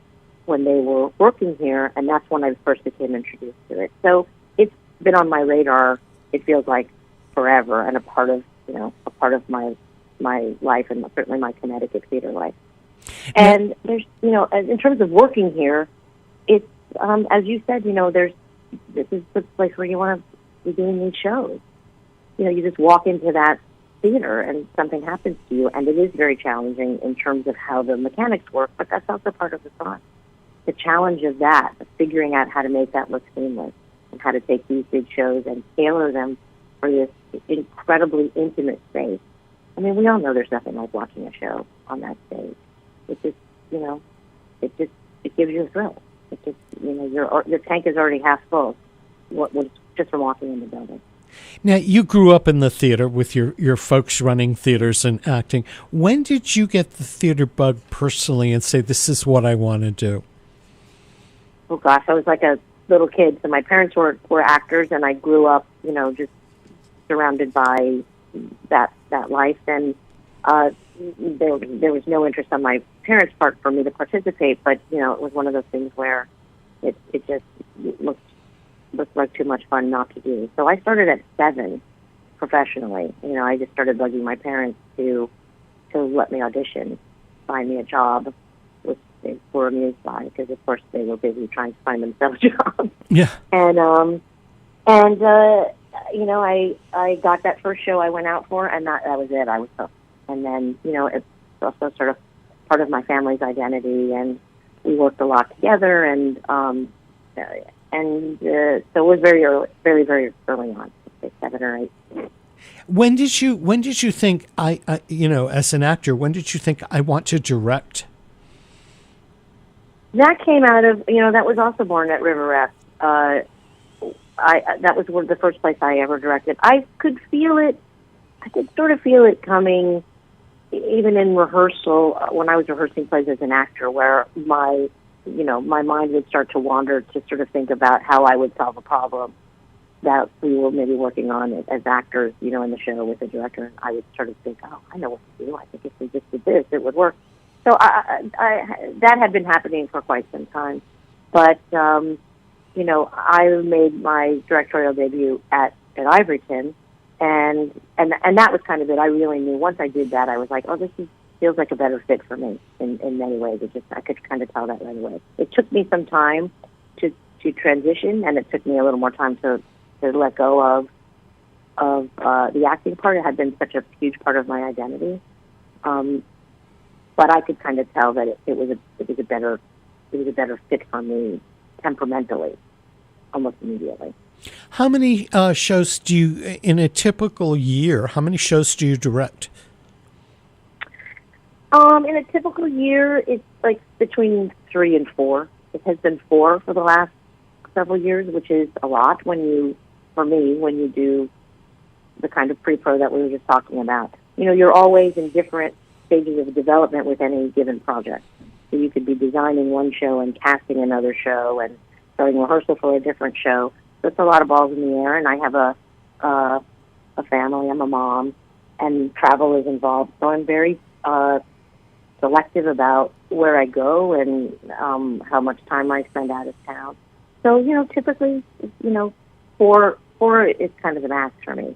when they were working here, and that's when I first became introduced to it. So it's been on my radar, it feels like, forever, and a part of my life, and certainly my Connecticut theater life. And there's, in terms of working here, it's, as you said, this is the place where you want to be doing these shows. You just walk into that theater and something happens to you, and it is very challenging in terms of how the mechanics work, but that's also part of the fun. The challenge of that, of figuring out how to make that look seamless, and how to take these big shows and tailor them for this incredibly intimate space. I mean, we all know there's nothing like watching a show on that stage. It's just, it gives you a thrill. It just, your tank is already half full. Just from walking in the building. Now, you grew up in the theater with your folks running theaters and acting. When did you get the theater bug personally and say, this is what I want to do? Oh, gosh, I was like a little kid. So my parents were actors, and I grew up, just surrounded by that life. And there was no interest on my parents' part for me to participate, but, it was one of those things where it just looked like too much fun not to do. So I started at 7 professionally. I just started bugging my parents to let me audition, find me a job, which they were amused by because, of course, they were busy trying to find themselves jobs. Yeah. And I got that first show I went out for, and that was it. I was hooked. And then, it's also sort of part of my family's identity, and we worked a lot together, and so it was very early, very, very early on, like 7 or 8. When did you think as an actor, when did you think I want to direct? That came out of, that was also born at River Ref. That was the first place I ever directed. I could sort of feel it coming even in rehearsal when I was rehearsing plays as an actor, where my mind would start to wander to sort of think about how I would solve a problem that we were maybe working on as actors, in the show with the director. And I would sort of think, oh, I know what to do. I think if we just did this, it would work. So that had been happening for quite some time. But, I made my directorial debut at Ivoryton, and that was kind of it. I really knew once I did that, I was like, oh, feels like a better fit for me in many ways. I could kind of tell that right away. It took me some time to transition, and it took me a little more time to let go of the acting part. It had been such a huge part of my identity, but I could kind of tell that it was a better fit for me temperamentally, almost immediately. How many shows do you, in a typical year, how many shows do you direct? In a typical year, it's like between 3 and 4. It has been 4 for the last several years, which is a lot when you do the kind of pre-pro that we were just talking about. You're always in different stages of development with any given project. So you could be designing one show and casting another show and starting rehearsal for a different show. So it's a lot of balls in the air, and I have a family. I'm a mom, and travel is involved. So I'm very selective about where I go and how much time I spend out of town. So, typically, 4 is kind of an ask for me,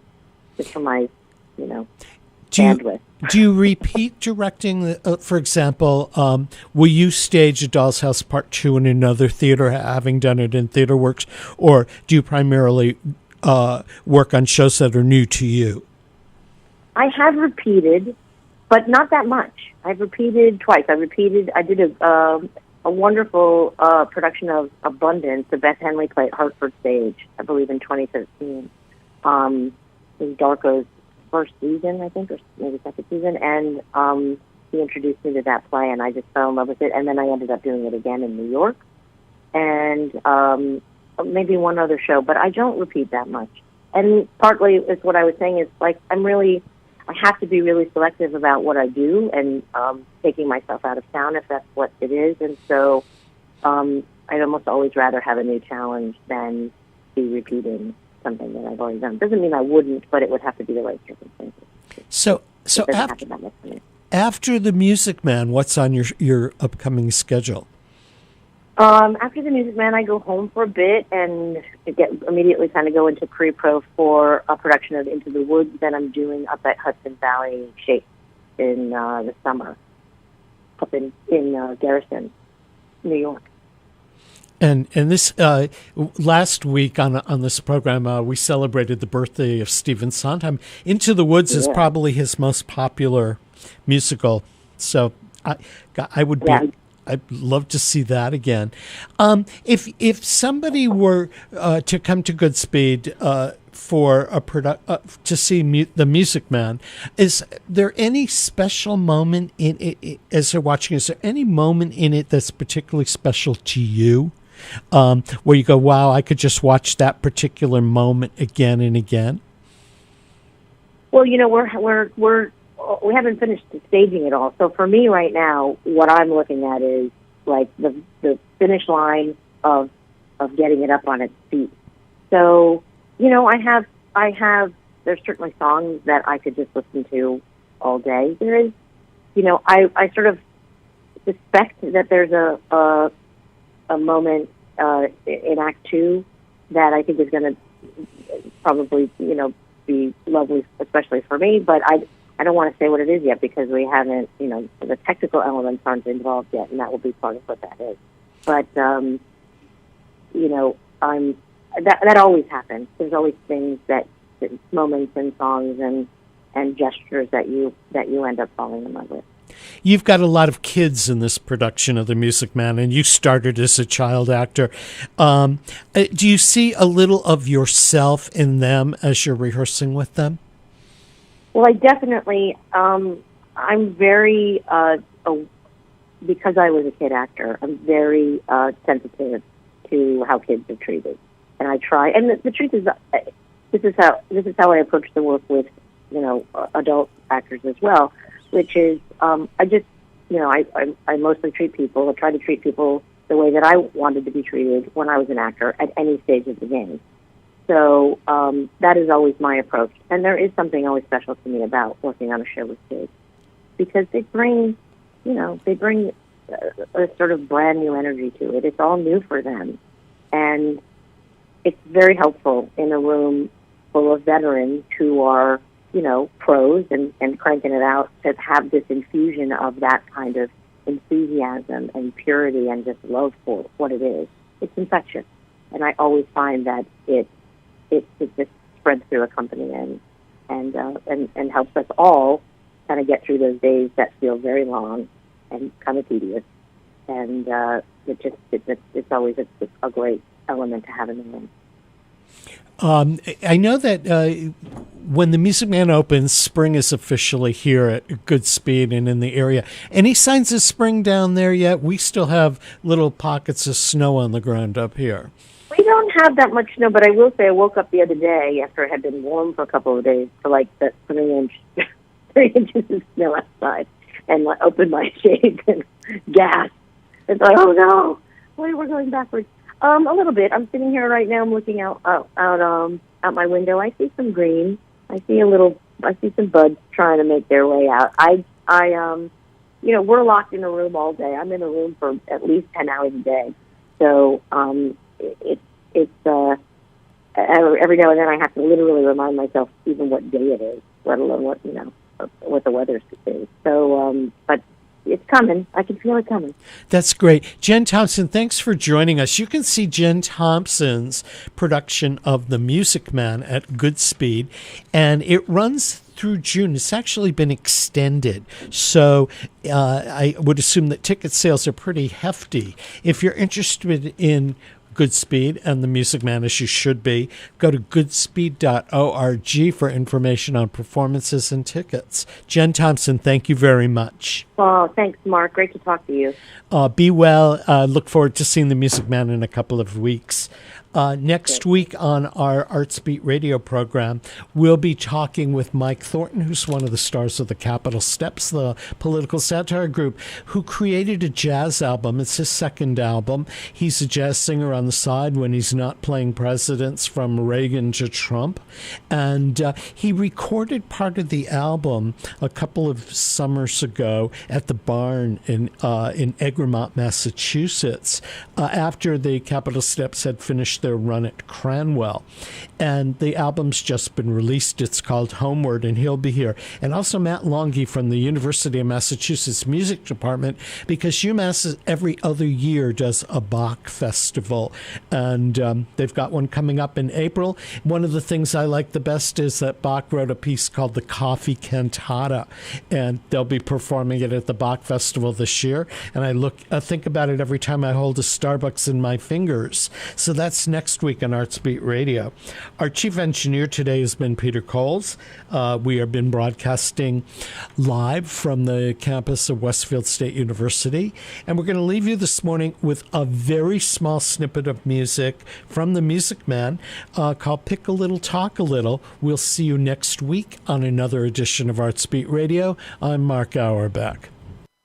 just for my, bandwidth. Do you repeat directing, for example, will you stage A Doll's House Part 2 in another theater, having done it in TheaterWorks, or do you primarily work on shows that are new to you? I have repeated, but not that much. I've repeated twice. I did a wonderful production of Abundance, the Beth Henley play at Hartford Stage, I believe in 2013. It was Darko's first season, I think, or maybe second season, and he introduced me to that play, and I just fell in love with it, and then I ended up doing it again in New York, and maybe one other show, but I don't repeat that much. And partly is what I was saying is, like, I have to be really selective about what I do and taking myself out of town if that's what it is. And so I'd almost always rather have a new challenge than be repeating something that I've already done. Doesn't mean I wouldn't, but it would have to be the right circumstances. So after The Music Man, what's on your upcoming schedule? After The Music Man, I go home for a bit and immediately kind of go into pre-pro for a production of Into the Woods that I'm doing up at Hudson Valley Shake in the summer, up in Garrison, New York. And this last week on this program, we celebrated the birthday of Stephen Sondheim. Into the Woods is probably his most popular musical, so I would be I'd love to see that again. If somebody were to come to Goodspeed for a to see the Music Man, is there any special moment in it as they're watching? Is there any moment in it that's particularly special to you, where you go, "Wow, I could just watch that particular moment again and again"? Well, we haven't finished staging it all. So for me right now, what I'm looking at is like the finish line of getting it up on its feet. So, I have there's certainly songs that I could just listen to all day. There is, I sort of suspect that there's a moment in Act 2 that I think is going to probably, be lovely, especially for me, but I don't want to say what it is yet because we haven't, the technical elements aren't involved yet, and that will be part of what that is. But, that always happens. There's always things moments and songs and gestures that you end up falling in love with. You've got a lot of kids in this production of The Music Man, and you started as a child actor. Do you see a little of yourself in them as you're rehearsing with them? Well, I definitely, I'm very, because I was a kid actor, I'm very sensitive to how kids are treated. And I try, and the truth is, this is how I approach the work with, adult actors as well, which is, I mostly treat people, I try to treat people the way that I wanted to be treated when I was an actor at any stage of the game. So that is always my approach. And there is something always special to me about working on a show with kids because they bring a sort of brand new energy to it. It's all new for them. And it's very helpful in a room full of veterans who are, pros and cranking it out to have this infusion of that kind of enthusiasm and purity and just love for what it is. It's infectious. And I always find that it just spreads through a company and helps us all kind of get through those days that feel very long and kind of tedious. And it's always a great element to have in the room. I know that when The Music Man opens, spring is officially here at Goodspeed and in the area. Any signs of spring down there yet? We still have little pockets of snow on the ground up here. We don't have that much snow, but I will say I woke up the other day after it had been warm for a couple of days to like that 3 inches of snow outside, and opened my shades and gasped. It's like, oh no, we're going backwards. A little bit. I'm sitting here right now. I'm looking out my window. I see some green. I see some buds trying to make their way out. We're locked in a room all day. I'm in a room for at least 10 hours a day. So, every now and then I have to literally remind myself even what day it is, let alone what the weather is. So, but it's coming. I can feel it coming. That's great. Jen Thompson, thanks for joining us. You can see Jen Thompson's production of The Music Man at Goodspeed, and it runs through June. It's actually been extended. So I would assume that ticket sales are pretty hefty. If you're interested in Goodspeed and The Music Man, as you should be, go to goodspeed.org for information on performances and tickets. Jen Thompson, thank you very much. Oh, thanks, Mark. Great to talk to you. Be well. Look forward to seeing The Music Man in a couple of weeks. Next week on our ArtsBeat radio program, we'll be talking with Mike Thornton, who's one of the stars of the Capitol Steps, the political satire group, who created a jazz album. It's his second album. He's a jazz singer on the side when he's not playing presidents from Reagan to Trump. And he recorded part of the album a couple of summers ago at the Barn in Egremont, Massachusetts, after the Capitol Steps had finished their run at Cranwell. And the album's just been released. It's called Homeward, and he'll be here. And also Matt Longy from the University of Massachusetts Music Department, because UMass every other year does a Bach festival. And they've got one coming up in April. One of the things I like the best is that Bach wrote a piece called The Coffee Cantata, and they'll be performing it at the Bach Festival this year. And I think about it every time I hold a Starbucks in my fingers. So that's next week on Artsbeat Radio. Our chief engineer today has been Peter Coles. We have been broadcasting live from the campus of Westfield State University. And we're going to leave you this morning with a very small snippet of music from the Music Man called Pick a Little, Talk a Little. We'll see you next week on another edition of Artsbeat Radio. I'm Mark Auerbach.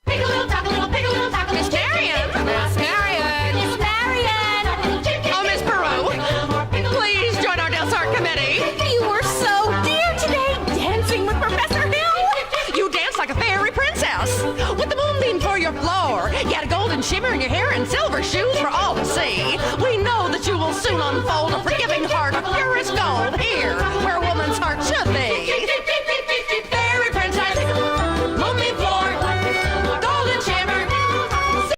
Pick a little, talk a little, pick a little, talk a little. Miss Marion! Miss Marion! Miss Marion! Oh, Miss Peru, please join our Delsart committee. You were so dear today, dancing with Professor Hill. You danced like a fairy princess, with the moonbeam for your floor. You had a golden shimmer in your hair and silver shoes for all to see. We know that you will soon unfold a forgiving heart of purest gold here, where a woman's heart